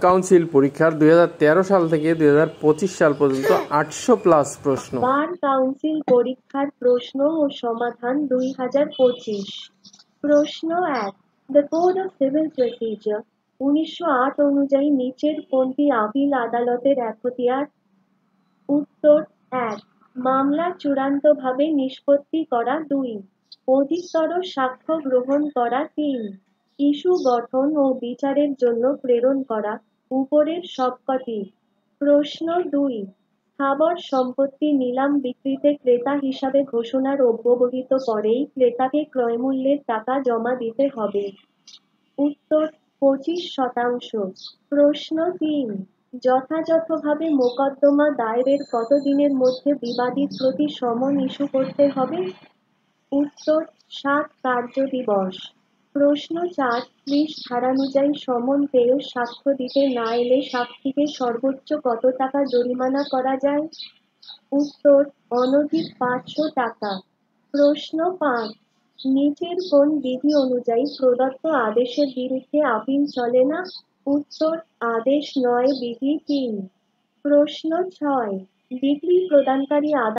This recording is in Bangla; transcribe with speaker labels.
Speaker 1: কাউন্সিল পরীক্ষার 2013 সাল থেকে 2025 সাল পর্যন্ত 800+ প্রশ্ন।
Speaker 2: বার কাউন্সিল পরীক্ষার প্রশ্ন ও সমাধান 2025। প্রশ্ন 1, the code of civil procedure 1908 অনুযায়ী নিচের কোনটি আপিল আদালতের এখতিয়ার? উত্তর 1, মামলা চূড়ান্তভাবে নিষ্পত্তি করা। 2, অধিকতর সাক্ষ্য গ্রহণ করা। 3, ইস্যু গঠন ও বিচারের জন্য প্রেরণ করা। উপরের সবকটি। প্রশ্ন 2, স্থাবর সম্পত্তি নিলাম বিক্রিতে ক্রেতা হিসাবে ঘোষণার অব্যবহিত পরেই ক্রেতাকে ক্রয়মূল্যের টাকা জমা দিতে হবে। উত্তর 25%। প্রশ্ন 3, যথাযথভাবে মোকদ্দমা দায়েরের কত দিনের মধ্যে বিবাদীর প্রতি সমন ইস্যু করতে হবে? উত্তর 7 কার্যদিবস। প্রশ্ন 4, 30 ধারানুযায়ী সমন পেয়েও সাক্ষ্য দিতে না এলে সাক্ষীকে সর্বোচ্চ কত টাকা জরিমানা করা যায়? উত্তর অনধিক 500 টাকা। প্রশ্ন 5, নিচের কোন বিধি অনুযায়ী প্রদত্ত আদেশের বিরুদ্ধে আপিল চলে না? উত্তর আদেশ 9 বিধি 3। প্রশ্ন 6, ডিগ্রি প্রদানকারী আদালত